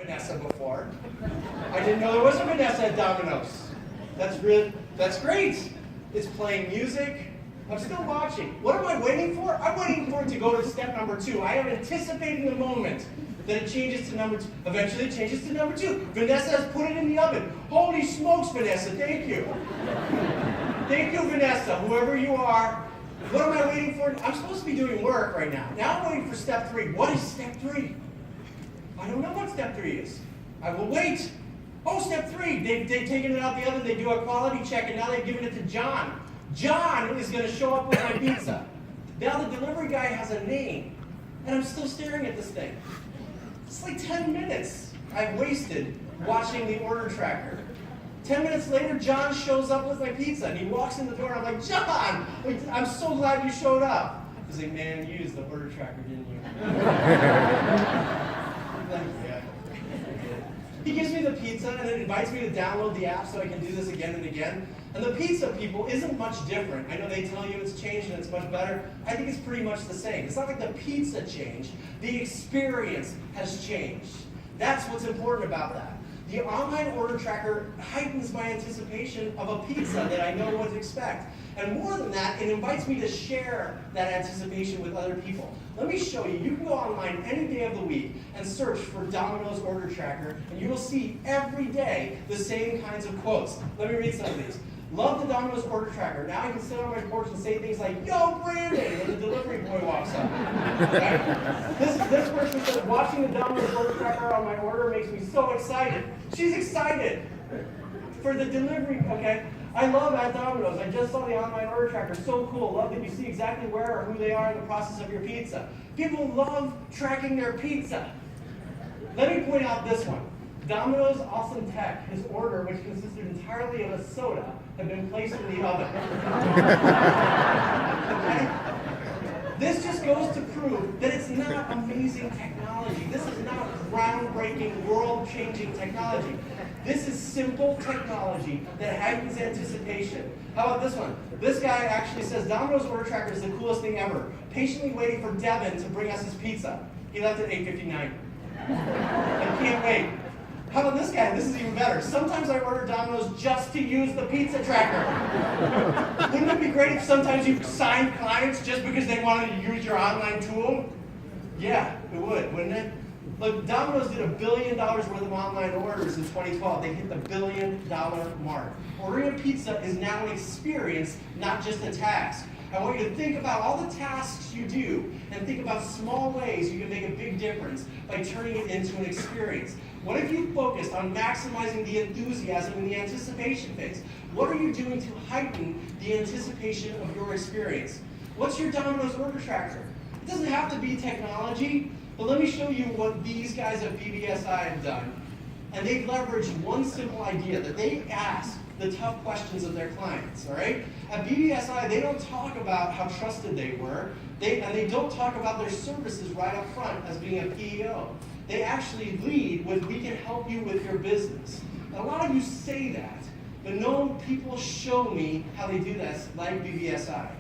Vanessa before. I didn't know there was a Vanessa at Domino's. That's great. It's playing music. I'm still watching. What am I waiting for? I'm waiting for it to go to step number 2. I am anticipating the moment that it changes to number 2. Eventually it changes to number 2. Vanessa has put it in the oven. Holy smokes, Vanessa, thank you. Thank you, Vanessa, whoever you are. What am I waiting for? I'm supposed to be doing work right now. Now I'm waiting for step 3. What is step 3? I don't know what step 3 is. I will wait. Oh, step 3. They've taken it out the oven. They do a quality check, and now they've given it to John. John is going to show up with my pizza. Now the delivery guy has a name, and I'm still staring at this thing. It's like 10 minutes I've wasted watching the order tracker. 10 minutes later, John shows up with my pizza, and he walks in the door, and I'm like, John, I'm so glad you showed up. He's like, man, you used the order tracker, didn't you? Like, yeah. He gives me the pizza, and then invites me to download the app so I can do this again and again. And the pizza, people, isn't much different. I know they tell you it's changed and it's much better. I think it's pretty much the same. It's not like the pizza changed. The experience has changed. That's what's important about that. The online order tracker heightens my anticipation of a pizza that I know what to expect. And more than that, it invites me to share that anticipation with other people. Let me show you. You can go online any day of the week and search for Domino's order tracker, and you will see every day the same kinds of quotes. Let me read some of these. Love the Domino's order tracker. Now I can sit on my porch and say things like, yo, Brandon, when the delivery boy walks up. Right? This person says, watching the Domino's order tracker on my order makes me so excited. She's excited for the delivery, okay? I love at Domino's. I just saw the online order tracker. So cool. Love that you see exactly where or who they are in the process of your pizza. People love tracking their pizza. Let me point out this one. Domino's Awesome Tech, his order, which consisted entirely of a soda, had been placed in the oven. Okay? This just goes to prove that it's not amazing technology. This is not groundbreaking, world-changing technology. This is simple technology that heightens anticipation. How about this one? This guy actually says, Domino's order tracker is the coolest thing ever. Patiently waiting for Devin to bring us his pizza. He left at 8:59. I can't wait. How about this guy? This is even better. Sometimes I order Domino's just to use the pizza tracker. Wouldn't it be great if sometimes you signed clients just because they wanted to use your online tool? Yeah, it would, wouldn't it? Look, Domino's did $1 billion worth of online orders in 2012. They hit the $1 billion mark. Ordering a pizza is now an experience, not just a task. I want you to think about all the tasks you do and think about small ways you can make a big difference by turning it into an experience. What if you focused on maximizing the enthusiasm and the anticipation phase? What are you doing to heighten the anticipation of your experience? What's your Domino's order tracker? It doesn't have to be technology, but let me show you what these guys at BBSI have done. And they've leveraged one simple idea that they ask the tough questions of their clients, all right? At BBSI, they don't talk about how trusted they were, and they don't talk about their services right up front as being a PEO. They actually lead with, we can help you with your business. And a lot of you say that, but no people show me how they do this, like BBSI.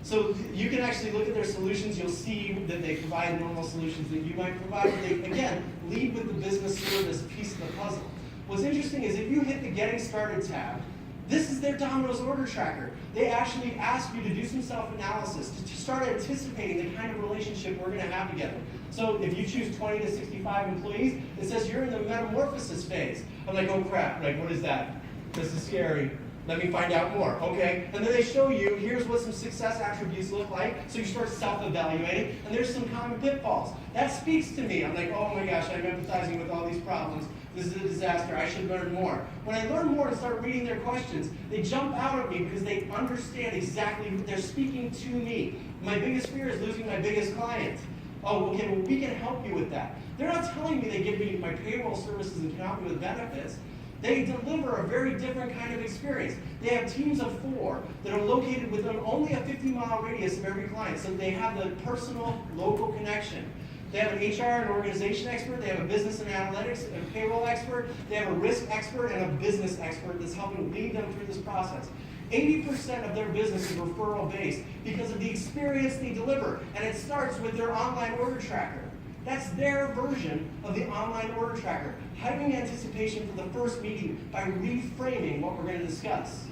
So you can actually look at their solutions. You'll see that they provide normal solutions that you might provide. They, again, lead with the business service piece of the puzzle. What's interesting is if you hit the Getting Started tab, this is their Domino's order tracker. They actually ask you to do some self-analysis, to start anticipating the kind of relationship we're going to have together. So if you choose 20 to 65 employees, it says you're in the metamorphosis phase. I'm like, oh crap, like what is that? This is scary. Let me find out more, okay? And then they show you, here's what some success attributes look like. So you start self-evaluating, and there's some common pitfalls. That speaks to me. I'm like, oh my gosh, I'm empathizing with all these problems. This is a disaster. I should learn more. When I learn more and start reading their questions, they jump out at me because they understand exactly, they're speaking to me. My biggest fear is losing my biggest client. Oh, okay, well, we can help you with that. They're not telling me they give me my payroll services and can help me with benefits. They deliver a very different kind of experience. They have teams of 4 that are located within only a 50-mile radius of every client, so they have the personal, local connection. They have an HR and organization expert, they have a business and analytics and payroll expert, they have a risk expert and a business expert that's helping lead them through this process. 80% of their business is referral-based because of the experience they deliver, and it starts with their online order tracker. That's their version of the online order tracker, heightening anticipation for the first meeting by reframing what we're going to discuss.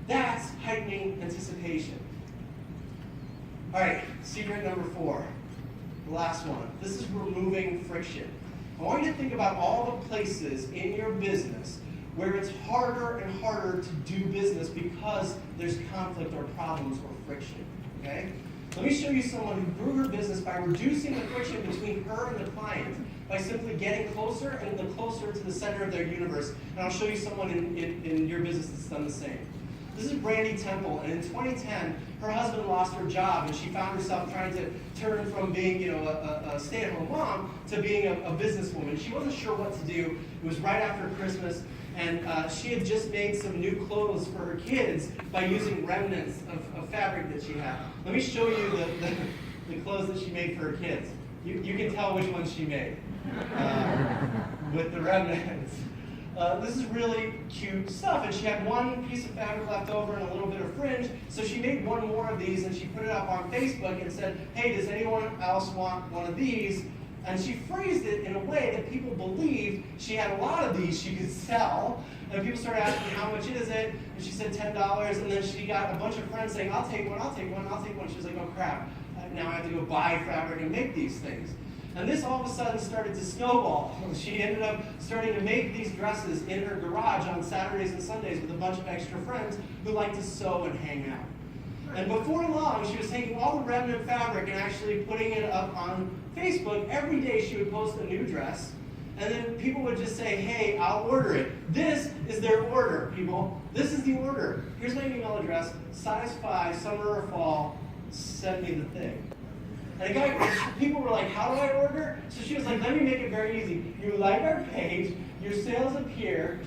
That's heightening anticipation. All right, secret number 4, the last one. This is removing friction. I want you to think about all the places in your business where it's harder and harder to do business because there's conflict or problems or friction, okay? Let me show you someone who grew her business by reducing the friction between her and the client by simply getting closer and closer to the center of their universe. And I'll show you someone in your business that's done the same. This is Brandy Temple, and in 2010, her husband lost her job, and she found herself trying to turn from being, a stay-at-home mom to being a businesswoman. She wasn't sure what to do. It was right after Christmas, and she had just made some new clothes for her kids by using remnants of fabric that she had. Let me show you the clothes that she made for her kids. You can tell which ones she made with the remnants. This is really cute stuff, and she had one piece of fabric left over and a little bit of fringe, so she made one more of these and she put it up on Facebook and said, hey, does anyone else want one of these? And she phrased it in a way that people believed she had a lot of these she could sell, and people started asking how much is it, and she said $10, and then she got a bunch of friends saying, I'll take one, I'll take one, I'll take one. She was like, oh crap, now I have to go buy fabric and make these things. And this all of a sudden started to snowball. She ended up starting to make these dresses in her garage on Saturdays and Sundays with a bunch of extra friends who like to sew and hang out. And before long, she was taking all the remnant fabric and actually putting it up on Facebook. Every day she would post a new dress, and then people would just say, hey, I'll order it. This is their order, people. This is the order. Here's my email address, size 5, summer or fall, send me the thing. And people were like, how do I order? So she was like, let me make it very easy. You like our page, your sales appear,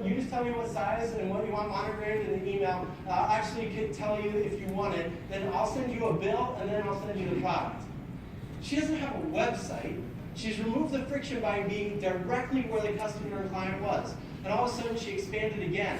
you just tell me what size and what you want monogrammed in the email. I'll actually tell you if you want it. Then I'll send you a bill, and then I'll send you the product. She doesn't have a website. She's removed the friction by being directly where the customer and client was. And all of a sudden, she expanded again.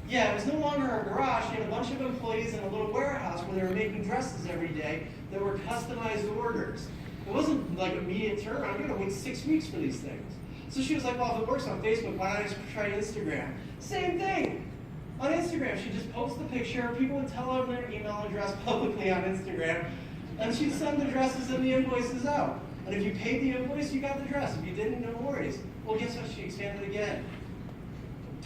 Yeah, it was no longer her garage. She had a bunch of employees in a little warehouse where they were making dresses every day that were customized orders. It wasn't like immediate turnaround. You gotta wait 6 weeks for these things. So she was like, well, if it works on Facebook, why not just try Instagram? Same thing. On Instagram, she'd just post the picture. People would tell her their email address publicly on Instagram, and she'd send the dresses and the invoices out. And if you paid the invoice, you got the dress. If you didn't, no worries. Well, guess what? She expanded again.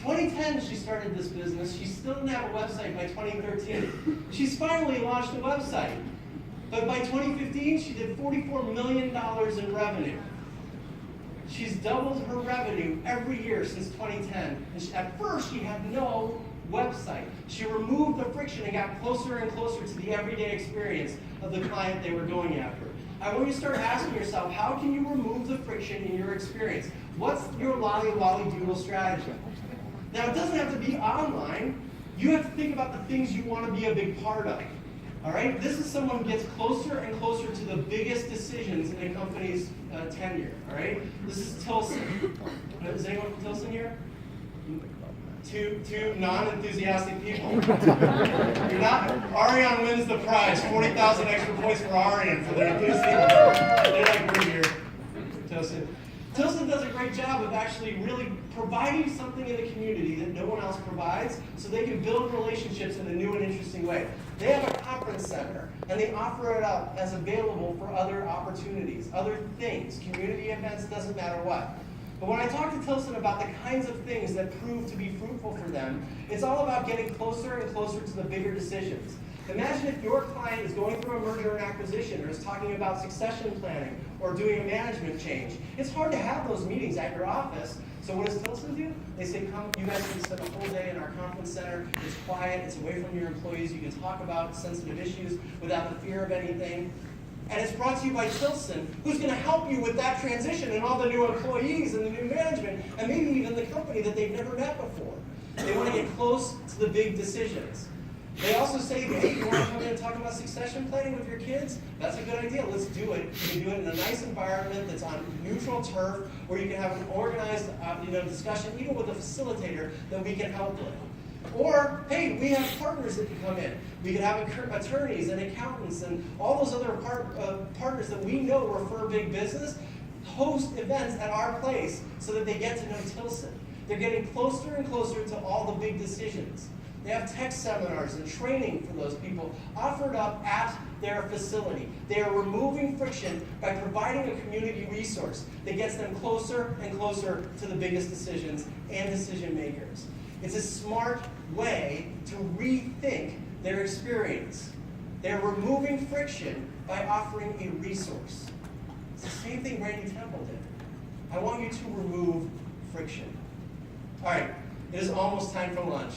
2010, she started this business. She still didn't have a website by 2013. She's finally launched a website. But by 2015, she did $44 million in revenue. She's doubled her revenue every year since 2010. And at first, she had no website. She removed the friction and got closer and closer to the everyday experience of the client they were going after. I want you to start asking yourself, how can you remove the friction in your experience? What's your lolly doodle strategy? Now, it doesn't have to be online. You have to think about the things you want to be a big part of. All right? This is someone who gets closer and closer to the biggest decisions in a company's tenure. All right? This is Tilson. Is anyone from Tilson here? Two non-enthusiastic people. You're not. Ariane wins the prize. 40,000 extra points for Ariane for their enthusiasm. They're like, we're here. Tilson. Tilson does a great job of actually really providing something in the community that no one else provides so they can build relationships in a new and interesting way. They have a conference center, and they offer it up as available for other opportunities, other things, community events, doesn't matter what. But when I talk to Tilson about the kinds of things that prove to be fruitful for them, it's all about getting closer and closer to the bigger decisions. Imagine if your client is going through a merger and acquisition, or is talking about succession planning, or doing a management change. It's hard to have those meetings at your office. So what does Tilson do? They say, come, you guys can spend a whole day in our conference center. It's quiet, it's away from your employees. You can talk about sensitive issues without the fear of anything. And it's brought to you by Tilson, who's going to help you with that transition and all the new employees and the new management, and maybe even the company that they've never met before. They want to get close to the big decisions. They also say, hey, you want to come in and talk about succession planning with your kids? That's a good idea. Let's do it. You can do it in a nice environment that's on neutral turf, where you can have an organized discussion, even with a facilitator that we can help with. Or, hey, we have partners that can come in. We could have attorneys and accountants and all those other partners that we know refer big business, host events at our place so that they get to know Tilson. They're getting closer and closer to all the big decisions. They have tech seminars and training for those people offered up at their facility. They are removing friction by providing a community resource that gets them closer and closer to the biggest decisions and decision makers. It's a smart way to rethink their experience. They're removing friction by offering a resource. It's the same thing Randy Temple did. I want you to remove friction. All right, it is almost time for lunch.